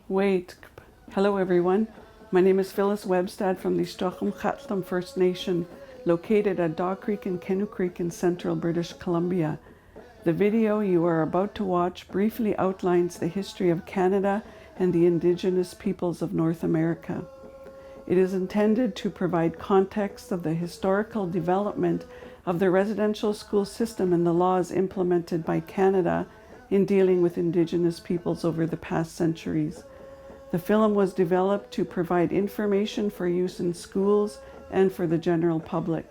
Wait. Hello everyone. My name is Phyllis Webstad from the Stochum Chatlam First Nation, located at Dog Creek and Canoe Creek in central British Columbia. The video you are about to watch briefly outlines the history of Canada and the Indigenous peoples of North America. It is intended to provide context of the historical development of the residential school system and the laws implemented by Canada in dealing with Indigenous peoples over the past centuries. The film was developed to provide information for use in schools and for the general public.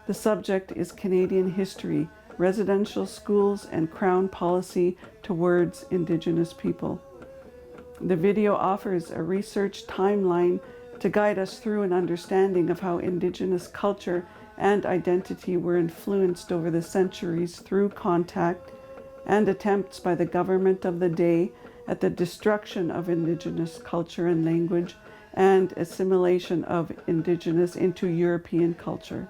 The subject is Canadian history, residential schools, and Crown policy towards Indigenous people. The video offers a research timeline to guide us through an understanding of how Indigenous culture and identity were influenced over the centuries through contact and attempts by the government of the day at the destruction of Indigenous culture and language and assimilation of Indigenous into European culture.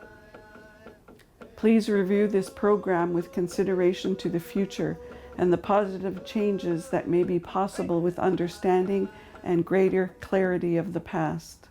Please review this program with consideration to the future and the positive changes that may be possible with understanding and greater clarity of the past.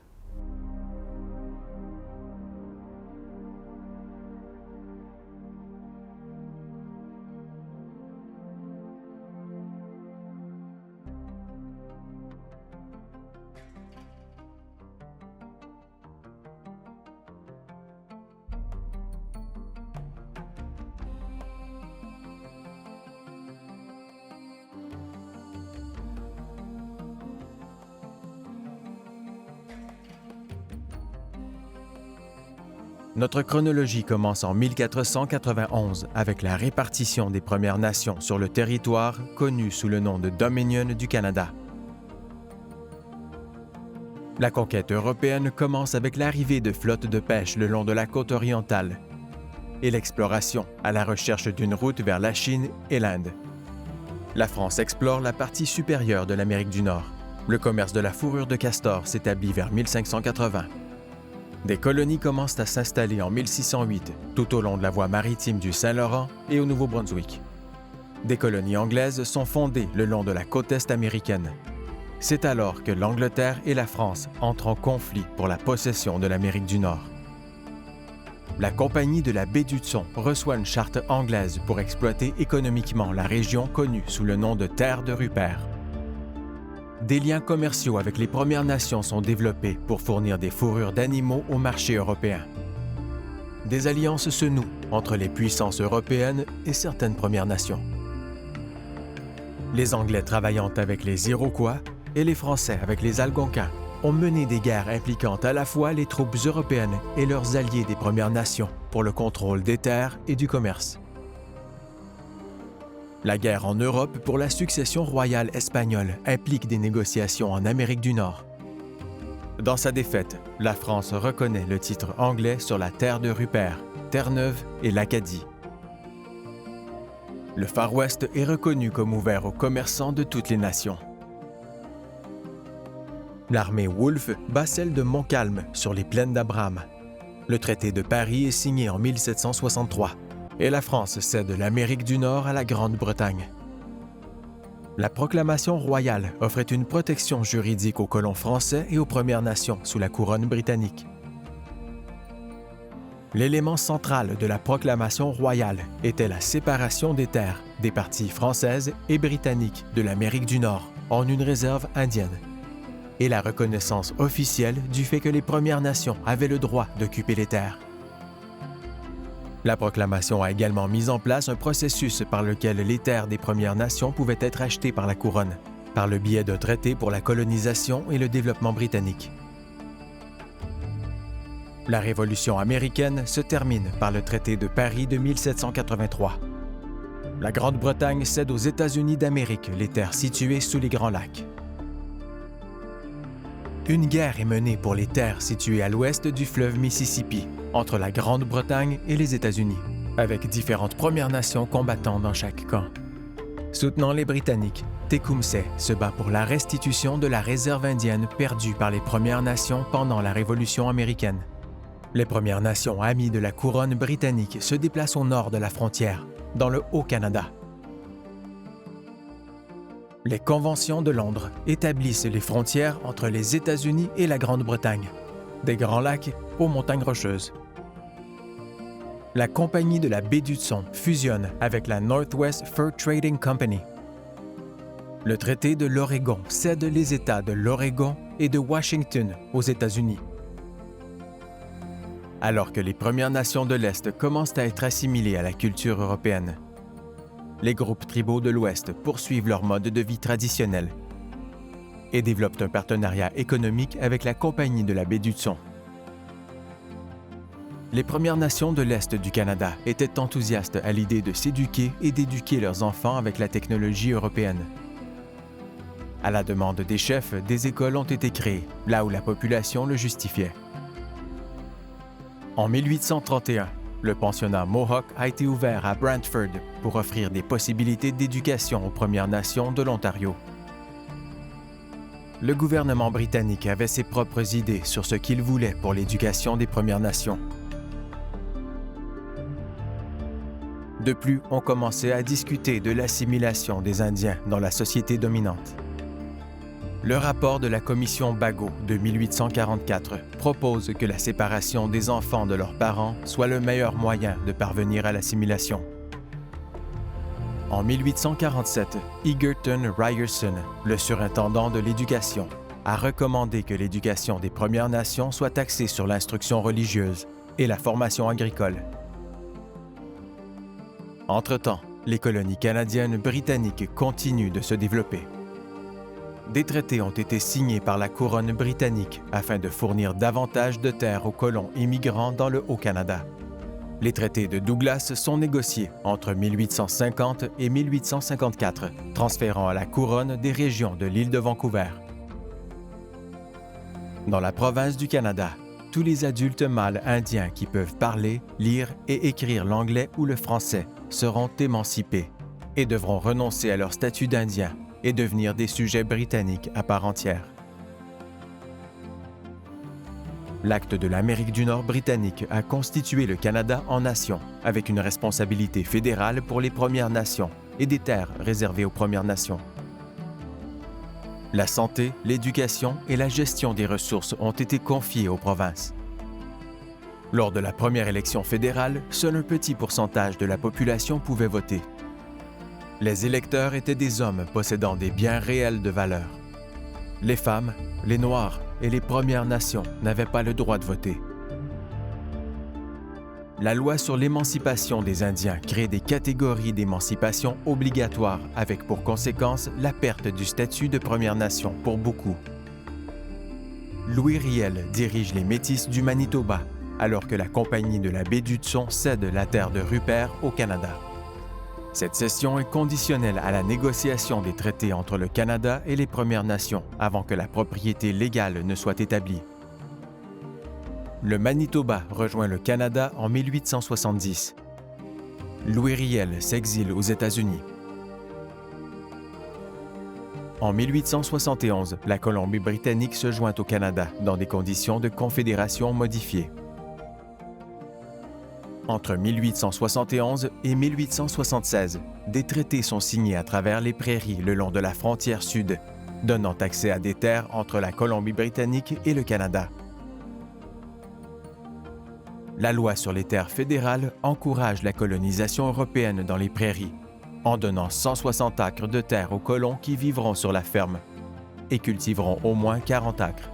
Notre chronologie commence en 1491 avec la répartition des Premières Nations sur le territoire connu sous le nom de Dominion du Canada. La conquête européenne commence avec l'arrivée de flottes de pêche le long de la côte orientale et l'exploration à la recherche d'une route vers la Chine et l'Inde. La France explore la partie supérieure de l'Amérique du Nord. Le commerce de la fourrure de castor s'établit vers 1580. Des colonies commencent à s'installer en 1608, tout au long de la voie maritime du Saint-Laurent et au Nouveau-Brunswick. Des colonies anglaises sont fondées le long de la côte est américaine. C'est alors que l'Angleterre et la France entrent en conflit pour la possession de l'Amérique du Nord. La Compagnie de la baie d'Hudson reçoit une charte anglaise pour exploiter économiquement la région connue sous le nom de Terre de Rupert. Des liens commerciaux avec les Premières Nations sont développés pour fournir des fourrures d'animaux au marché européen. Des alliances se nouent entre les puissances européennes et certaines Premières Nations. Les Anglais travaillant avec les Iroquois et les Français avec les Algonquins ont mené des guerres impliquant à la fois les troupes européennes et leurs alliés des Premières Nations pour le contrôle des terres et du commerce. La guerre en Europe pour la succession royale espagnole implique des négociations en Amérique du Nord. Dans sa défaite, la France reconnaît le titre anglais sur la terre de Rupert, Terre-Neuve et l'Acadie. Le Far West est reconnu comme ouvert aux commerçants de toutes les nations. L'armée Wolfe bat celle de Montcalm sur les plaines d'Abraham. Le traité de Paris est signé en 1763. Et la France cède l'Amérique du Nord à la Grande-Bretagne. La proclamation royale offrait une protection juridique aux colons français et aux Premières Nations sous la couronne britannique. L'élément central de la proclamation royale était la séparation des terres des parties françaises et britanniques de l'Amérique du Nord en une réserve indienne et la reconnaissance officielle du fait que les Premières Nations avaient le droit d'occuper les terres. La proclamation a également mis en place un processus par lequel les terres des Premières Nations pouvaient être achetées par la couronne, par le biais d'un traité pour la colonisation et le développement britannique. La Révolution américaine se termine par le traité de Paris de 1783. La Grande-Bretagne cède aux États-Unis d'Amérique les terres situées sous les Grands Lacs. Une guerre est menée pour les terres situées à l'ouest du fleuve Mississippi, entre la Grande-Bretagne et les États-Unis, avec différentes Premières Nations combattant dans chaque camp. Soutenant les Britanniques, Tecumseh se bat pour la restitution de la réserve indienne perdue par les Premières Nations pendant la Révolution américaine. Les Premières Nations amies de la couronne britannique se déplacent au nord de la frontière, dans le Haut-Canada. Les conventions de Londres établissent les frontières entre les États-Unis et la Grande-Bretagne, des Grands Lacs aux montagnes rocheuses. La Compagnie de la baie d'Hudson fusionne avec la Northwest Fur Trading Company. Le traité de l'Oregon cède les États de l'Oregon et de Washington aux États-Unis. Alors que les Premières Nations de l'Est commencent à être assimilées à la culture européenne, les groupes tribaux de l'Ouest poursuivent leur mode de vie traditionnel et développent un partenariat économique avec la Compagnie de la baie d'Hudson. Les Premières Nations de l'Est du Canada étaient enthousiastes à l'idée de s'éduquer et d'éduquer leurs enfants avec la technologie européenne. À la demande des chefs, des écoles ont été créées, là où la population le justifiait. En 1831, le pensionnat Mohawk a été ouvert à Brantford pour offrir des possibilités d'éducation aux Premières Nations de l'Ontario. Le gouvernement britannique avait ses propres idées sur ce qu'il voulait pour l'éducation des Premières Nations. De plus, on commençait à discuter de l'assimilation des Indiens dans la société dominante. Le rapport de la commission Bagot de 1844 propose que la séparation des enfants de leurs parents soit le meilleur moyen de parvenir à l'assimilation. En 1847, Egerton Ryerson, le surintendant de l'éducation, a recommandé que l'éducation des Premières Nations soit axée sur l'instruction religieuse et la formation agricole. Entre-temps, les colonies canadiennes britanniques continuent de se développer. Des traités ont été signés par la couronne britannique afin de fournir davantage de terres aux colons immigrants dans le Haut-Canada. Les traités de Douglas sont négociés entre 1850 et 1854, transférant à la couronne des régions de l'île de Vancouver. Dans la province du Canada, tous les adultes mâles indiens qui peuvent parler, lire et écrire l'anglais ou le français seront émancipés et devront renoncer à leur statut d'Indien et devenir des sujets britanniques à part entière. L'Acte de l'Amérique du Nord britannique a constitué le Canada en nation, avec une responsabilité fédérale pour les Premières Nations et des terres réservées aux Premières Nations. La santé, l'éducation et la gestion des ressources ont été confiées aux provinces. Lors de la première élection fédérale, seul un petit pourcentage de la population pouvait voter. Les électeurs étaient des hommes possédant des biens réels de valeur. Les femmes, les Noirs et les Premières Nations n'avaient pas le droit de voter. La loi sur l'émancipation des Indiens crée des catégories d'émancipation obligatoires avec pour conséquence la perte du statut de Première Nation pour beaucoup. Louis Riel dirige les Métis du Manitoba, alors que la Compagnie de la baie d'Hudson cède la terre de Rupert au Canada. Cette cession est conditionnelle à la négociation des traités entre le Canada et les Premières Nations avant que la propriété légale ne soit établie. Le Manitoba rejoint le Canada en 1870. Louis Riel s'exile aux États-Unis. En 1871, la Colombie-Britannique se joint au Canada dans des conditions de confédération modifiées. Entre 1871 et 1876, des traités sont signés à travers les prairies le long de la frontière sud, donnant accès à des terres entre la Colombie-Britannique et le Canada. La loi sur les terres fédérales encourage la colonisation européenne dans les prairies, en donnant 160 acres de terre aux colons qui vivront sur la ferme et cultiveront au moins 40 acres.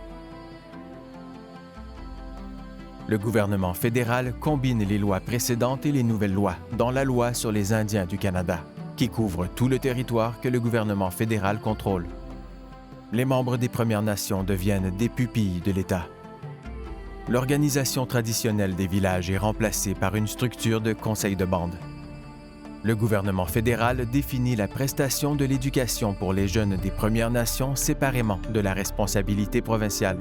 Le gouvernement fédéral combine les lois précédentes et les nouvelles lois dans la loi sur les Indiens du Canada, qui couvre tout le territoire que le gouvernement fédéral contrôle. Les membres des Premières Nations deviennent des pupilles de l'État. L'organisation traditionnelle des villages est remplacée par une structure de conseil de bande. Le gouvernement fédéral définit la prestation de l'éducation pour les jeunes des Premières Nations séparément de la responsabilité provinciale.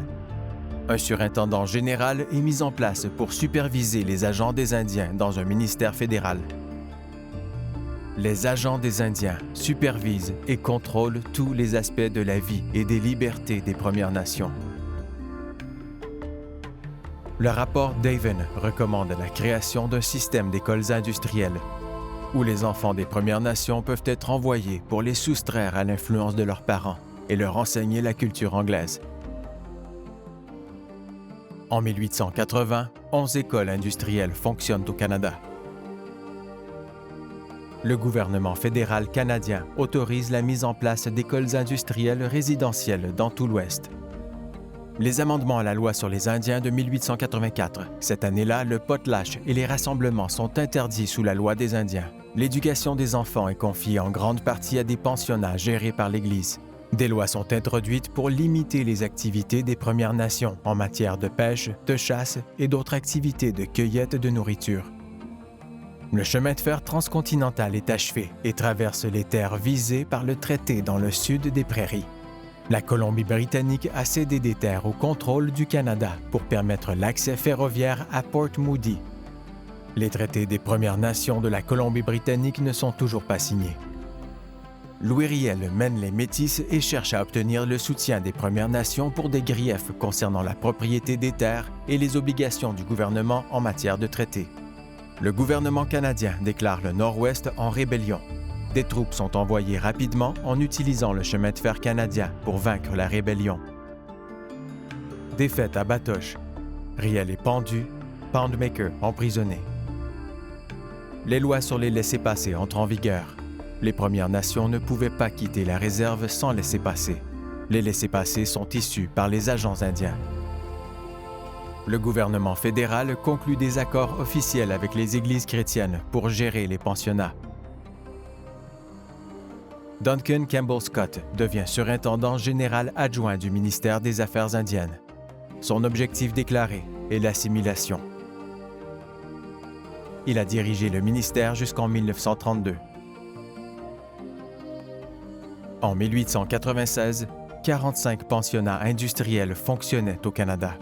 Un surintendant général est mis en place pour superviser les agents des Indiens dans un ministère fédéral. Les agents des Indiens supervisent et contrôlent tous les aspects de la vie et des libertés des Premières Nations. Le rapport Davin recommande la création d'un système d'écoles industrielles. où les enfants des Premières Nations peuvent être envoyés pour les soustraire à l'influence de leurs parents et leur enseigner la culture anglaise. En 1880, 11 écoles industrielles fonctionnent au Canada. Le gouvernement fédéral canadien autorise la mise en place d'écoles industrielles résidentielles dans tout l'Ouest. Les amendements à la loi sur les Indiens de 1884. Cette année-là, le potlatch et les rassemblements sont interdits sous la loi des Indiens. L'éducation des enfants est confiée en grande partie à des pensionnats gérés par l'Église. Des lois sont introduites pour limiter les activités des Premières Nations en matière de pêche, de chasse et d'autres activités de cueillette de nourriture. Le chemin de fer transcontinental est achevé et traverse les terres visées par le traité dans le sud des Prairies. La Colombie-Britannique a cédé des terres au contrôle du Canada pour permettre l'accès ferroviaire à Port Moody. Les traités des Premières Nations de la Colombie-Britannique ne sont toujours pas signés. Louis Riel mène les Métis et cherche à obtenir le soutien des Premières Nations pour des griefs concernant la propriété des terres et les obligations du gouvernement en matière de traités. Le gouvernement canadien déclare le Nord-Ouest en rébellion. Des troupes sont envoyées rapidement en utilisant le chemin de fer canadien pour vaincre la rébellion. Défaite à Batoche. Riel est pendu, Poundmaker emprisonné. Les lois sur les laissez-passer entrent en vigueur. Les Premières Nations ne pouvaient pas quitter la réserve sans laissez-passer. Les laissez-passer sont issus par les agents indiens. Le gouvernement fédéral conclut des accords officiels avec les églises chrétiennes pour gérer les pensionnats. Duncan Campbell Scott devient surintendant général adjoint du ministère des Affaires indiennes. Son objectif déclaré est l'assimilation. Il a dirigé le ministère jusqu'en 1932. En 1896, 45 pensionnats industriels fonctionnaient au Canada.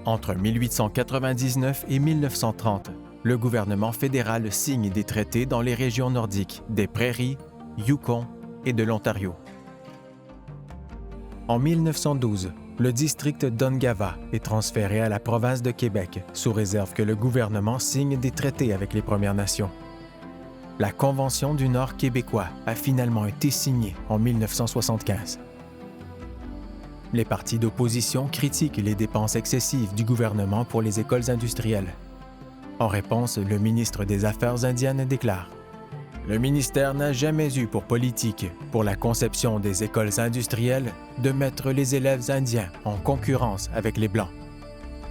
Entre 1899 et 1930, le gouvernement fédéral signe des traités dans les régions nordiques des Prairies, Yukon et de l'Ontario. En 1912, le district d'Ungava est transféré à la province de Québec sous réserve que le gouvernement signe des traités avec les Premières Nations. La Convention du Nord québécois a finalement été signée en 1975. Les partis d'opposition critiquent les dépenses excessives du gouvernement pour les écoles industrielles. En réponse, le ministre des Affaires indiennes déclare « Le ministère n'a jamais eu pour politique, pour la conception des écoles industrielles, de mettre les élèves indiens en concurrence avec les Blancs.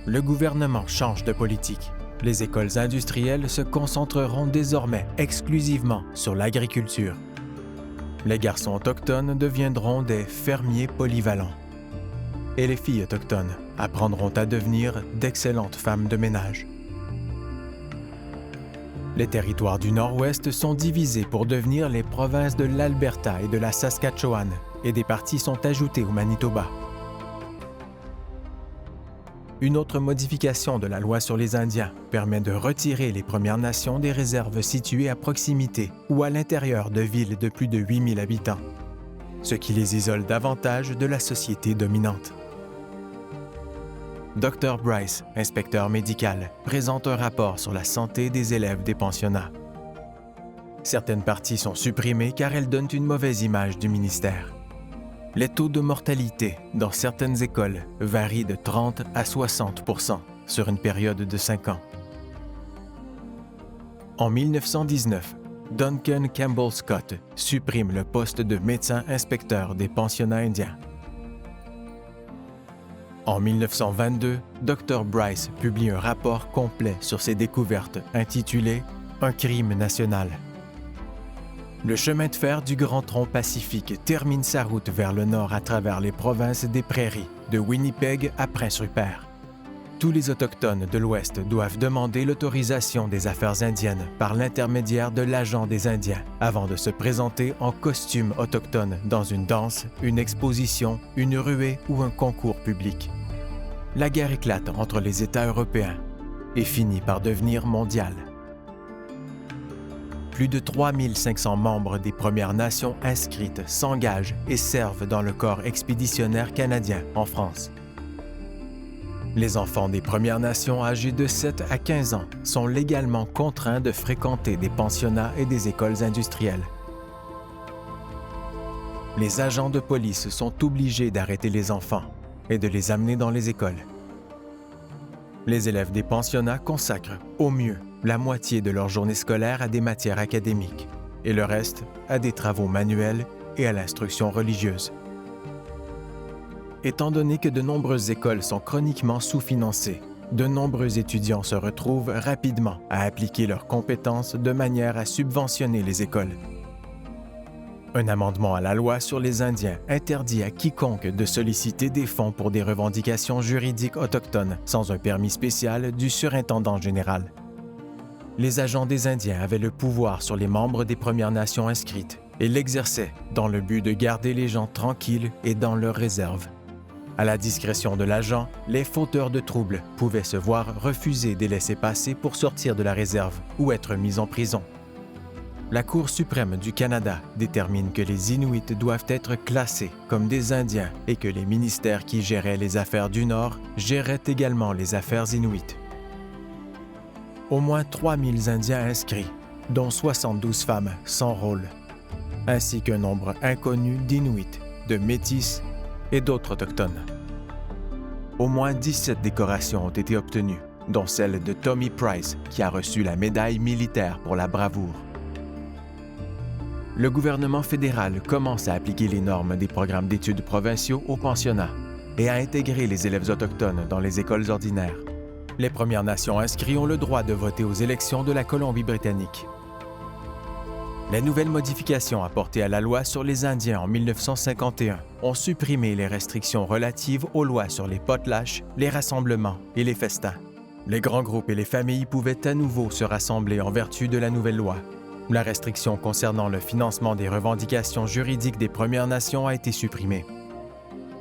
Le gouvernement change de politique. Les écoles industrielles se concentreront désormais exclusivement sur l'agriculture. Les garçons autochtones deviendront des fermiers polyvalents. Et les filles autochtones apprendront à devenir d'excellentes femmes de ménage. » Les territoires du Nord-Ouest sont divisés pour devenir les provinces de l'Alberta et de la Saskatchewan, et des parties sont ajoutées au Manitoba. Une autre modification de la loi sur les Indiens permet de retirer les Premières Nations des réserves situées à proximité ou à l'intérieur de villes de plus de 8000 habitants, ce qui les isole davantage de la société dominante. Dr. Bryce, inspecteur médical, présente un rapport sur la santé des élèves des pensionnats. Certaines parties sont supprimées car elles donnent une mauvaise image du ministère. Les taux de mortalité dans certaines écoles varient de 30 à 60 % sur une période de 5 ans. En 1919, Duncan Campbell Scott supprime le poste de médecin-inspecteur des pensionnats indiens. En 1922, Dr. Bryce publie un rapport complet sur ses découvertes intitulé « Un crime national ». Le chemin de fer du Grand Tronc Pacifique termine sa route vers le nord à travers les provinces des Prairies, de Winnipeg à Prince Rupert. Tous les Autochtones de l'Ouest doivent demander l'autorisation des affaires indiennes par l'intermédiaire de l'agent des Indiens avant de se présenter en costume autochtone dans une danse, une exposition, une ruée ou un concours public. La guerre éclate entre les États européens et finit par devenir mondiale. Plus de 3500 membres des Premières Nations inscrites s'engagent et servent dans le corps expéditionnaire canadien en France. Les enfants des Premières Nations âgés de 7 à 15 ans sont légalement contraints de fréquenter des pensionnats et des écoles industrielles. Les agents de police sont obligés d'arrêter les enfants et de les amener dans les écoles. Les élèves des pensionnats consacrent, au mieux, la moitié de leur journée scolaire à des matières académiques et le reste à des travaux manuels et à l'instruction religieuse. Étant donné que de nombreuses écoles sont chroniquement sous-financées, de nombreux étudiants se retrouvent rapidement à appliquer leurs compétences de manière à subventionner les écoles. Un amendement à la loi sur les Indiens interdit à quiconque de solliciter des fonds pour des revendications juridiques autochtones sans un permis spécial du surintendant général. Les agents des Indiens avaient le pouvoir sur les membres des Premières Nations inscrites et l'exerçaient dans le but de garder les gens tranquilles et dans leurs réserves. À la discrétion de l'agent, les fauteurs de troubles pouvaient se voir refuser des laissez-passer pour sortir de la réserve ou être mis en prison. La Cour suprême du Canada détermine que les Inuits doivent être classés comme des Indiens et que les ministères qui géraient les affaires du Nord géraient également les affaires Inuits. Au moins 3000 Indiens inscrits, dont 72 femmes sans rôle, ainsi qu'un nombre inconnu d'Inuits, de Métis et d'autres autochtones. Au moins 17 décorations ont été obtenues, dont celle de Tommy Price, qui a reçu la médaille militaire pour la bravoure. Le gouvernement fédéral commence à appliquer les normes des programmes d'études provinciaux aux pensionnats et à intégrer les élèves autochtones dans les écoles ordinaires. Les Premières Nations inscrits ont le droit de voter aux élections de la Colombie-Britannique. Les nouvelles modifications apportées à la loi sur les Indiens en 1951 ont supprimé les restrictions relatives aux lois sur les potlatches, les rassemblements et les festins. Les grands groupes et les familles pouvaient à nouveau se rassembler en vertu de la nouvelle loi. La restriction concernant le financement des revendications juridiques des Premières Nations a été supprimée.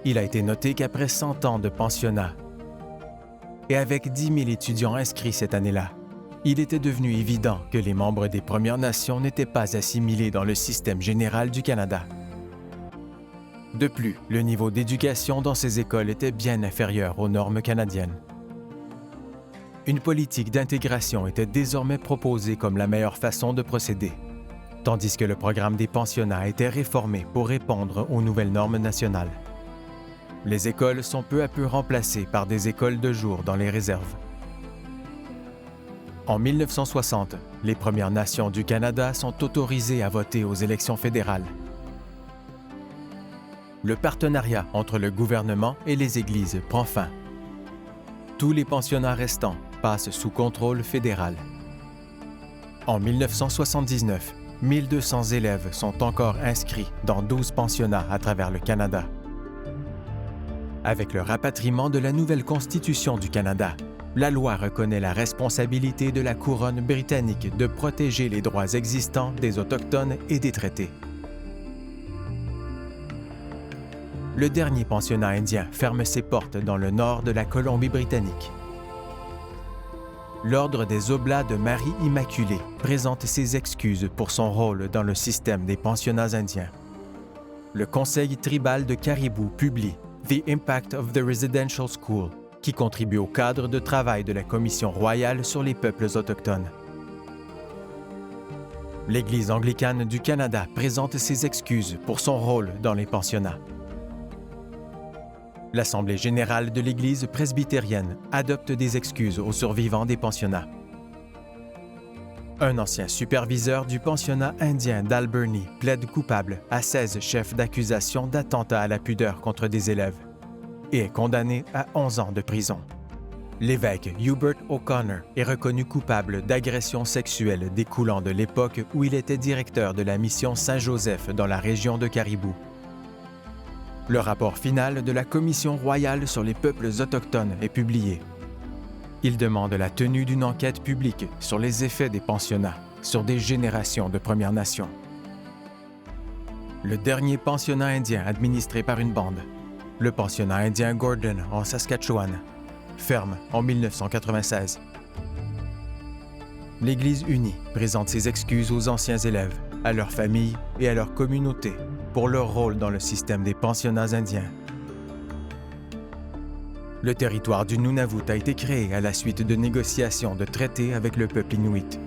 Il a été noté qu'après 100 ans de pensionnat, et avec 10 000 étudiants inscrits cette année-là, il était devenu évident que les membres des Premières Nations n'étaient pas assimilés dans le système général du Canada. De plus, le niveau d'éducation dans ces écoles était bien inférieur aux normes canadiennes. Une politique d'intégration était désormais proposée comme la meilleure façon de procéder, tandis que le programme des pensionnats était réformé pour répondre aux nouvelles normes nationales. Les écoles sont peu à peu remplacées par des écoles de jour dans les réserves. En 1960, les Premières Nations du Canada sont autorisées à voter aux élections fédérales. Le partenariat entre le gouvernement et les églises prend fin. Tous les pensionnats restants passent sous contrôle fédéral. En 1979, 1200 élèves sont encore inscrits dans 12 pensionnats à travers le Canada. Avec le rapatriement de la nouvelle Constitution du Canada, la loi reconnaît la responsabilité de la couronne britannique de protéger les droits existants des Autochtones et des traités. Le dernier pensionnat indien ferme ses portes dans le nord de la Colombie-Britannique. L'Ordre des Oblats de Marie-Immaculée présente ses excuses pour son rôle dans le système des pensionnats indiens. Le Conseil tribal de Caribou publie « The Impact of the Residential School », qui contribue au cadre de travail de la Commission royale sur les peuples autochtones. L'Église anglicane du Canada présente ses excuses pour son rôle dans les pensionnats. L'Assemblée générale de l'Église presbytérienne adopte des excuses aux survivants des pensionnats. Un ancien superviseur du pensionnat indien d'Alberni plaide coupable à 16 chefs d'accusation d'attentat à la pudeur contre des élèves et est condamné à 11 ans de prison. L'évêque Hubert O'Connor est reconnu coupable d'agressions sexuelles découlant de l'époque où il était directeur de la mission Saint-Joseph dans la région de Caribou. Le rapport final de la Commission royale sur les peuples autochtones est publié. Il demande la tenue d'une enquête publique sur les effets des pensionnats sur des générations de Premières Nations. Le dernier pensionnat indien administré par une bande, le pensionnat indien Gordon en Saskatchewan, ferme en 1996. L'Église unie présente ses excuses aux anciens élèves, à leurs familles et à leur communauté pour leur rôle dans le système des pensionnats indiens. Le territoire du Nunavut a été créé à la suite de négociations de traités avec le peuple inuit.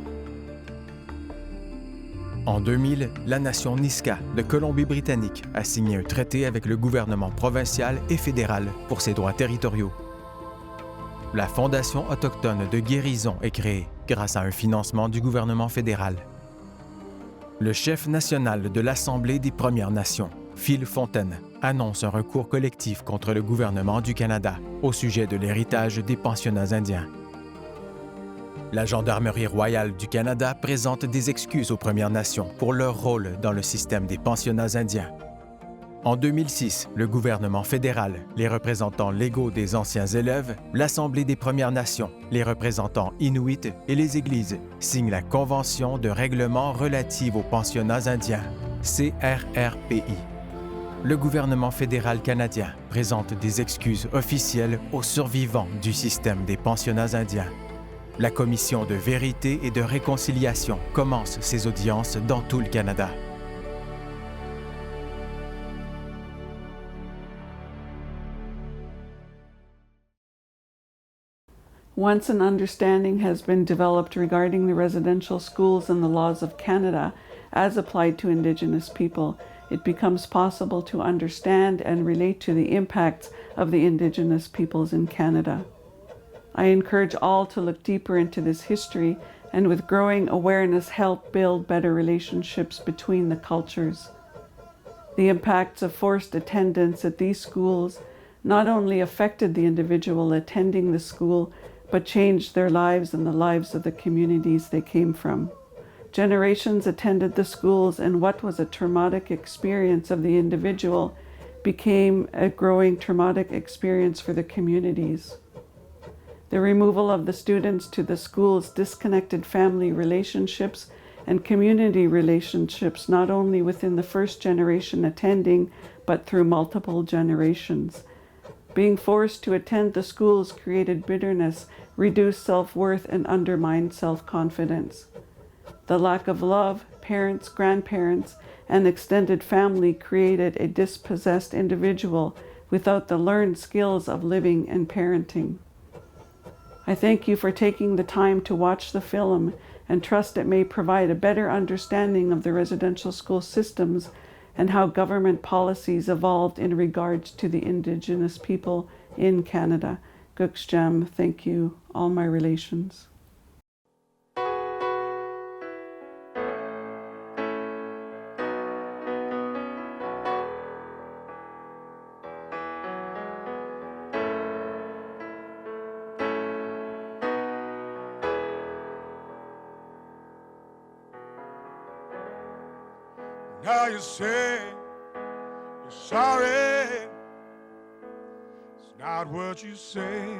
En 2000, la nation Niska de Colombie-Britannique a signé un traité avec le gouvernement provincial et fédéral pour ses droits territoriaux. La Fondation autochtone de guérison est créée grâce à un financement du gouvernement fédéral. Le chef national de l'Assemblée des Premières Nations, Phil Fontaine, annonce un recours collectif contre le gouvernement du Canada au sujet de l'héritage des pensionnats indiens. La Gendarmerie royale du Canada présente des excuses aux Premières Nations pour leur rôle dans le système des pensionnats indiens. En 2006, le gouvernement fédéral, les représentants légaux des anciens élèves, l'Assemblée des Premières Nations, les représentants inuits et les Églises signent la Convention de règlement relative aux pensionnats indiens, CRRPI. Le gouvernement fédéral canadien présente des excuses officielles aux survivants du système des pensionnats indiens. La Commission de vérité et de réconciliation commence ses audiences dans tout le Canada. Once an understanding has been developed regarding the residential schools and the laws of Canada as applied to Indigenous people, it becomes possible to understand and relate to the impacts of the Indigenous peoples in Canada. I encourage all to look deeper into this history and with growing awareness help build better relationships between the cultures. The impacts of forced attendance at these schools not only affected the individual attending the school, but changed their lives and the lives of the communities they came from. Generations attended the schools, and what was a traumatic experience of the individual became a growing traumatic experience for the communities. The removal of the students to the schools disconnected family relationships and community relationships, not only within the first generation attending, but through multiple generations. Being forced to attend the schools created bitterness, reduced self-worth, and undermined self-confidence. The lack of love, parents, grandparents, and extended family created a dispossessed individual without the learned skills of living and parenting. I thank you for taking the time to watch the film and trust it may provide a better understanding of the residential school systems and how government policies evolved in regards to the Indigenous people in Canada. Gukjam, thank you, all my relations. Now you say you're sorry. It's not what you say,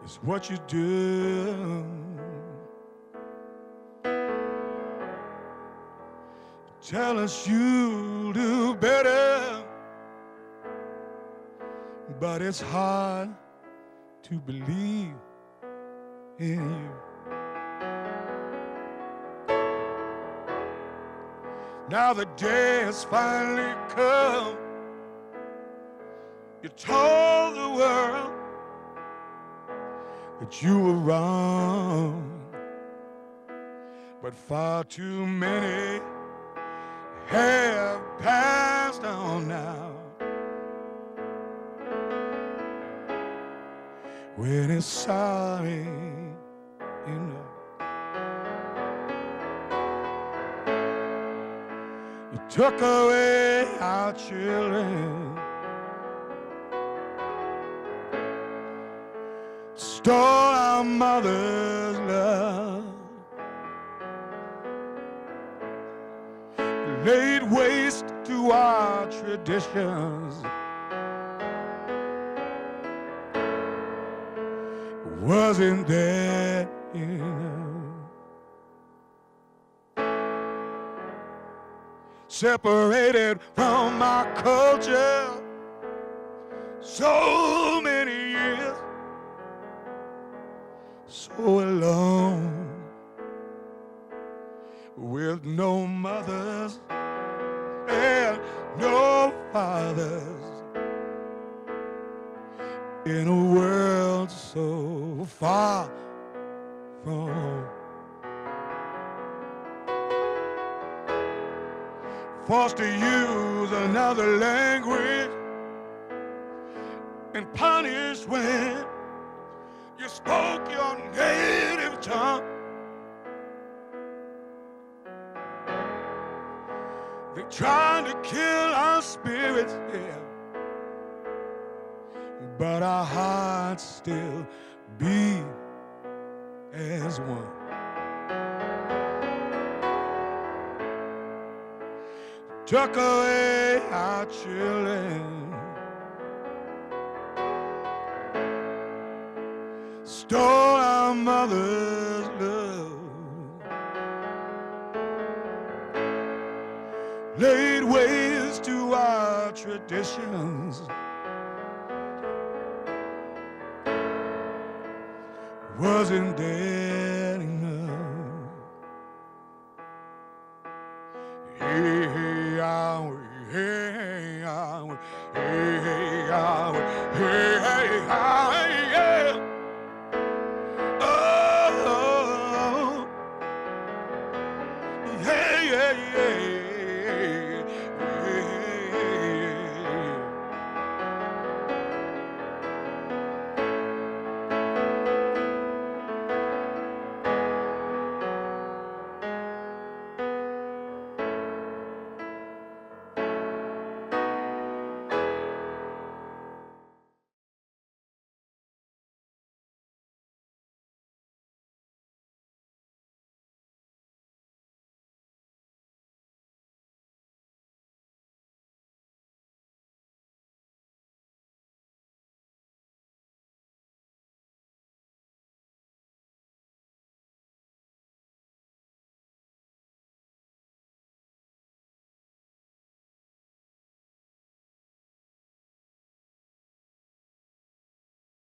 it's what you do. Tell us you'll do better, but it's hard to believe in you. Now the day has finally come. You told the world that you were wrong, but far too many have passed on now. When it's sorry enough. You took away our children, stole our mother's love, laid waste to our traditions. Wasn't that enough? Separated from our culture so many years, so alone, with no mothers and no fathers. in a world so far from home. Forced to use another language and punished when you spoke your native tongue. They tried to kill our spirits here, but our hearts still beat as one. Took away our children, stole our mother's love, laid waste to our traditions. Wasn't there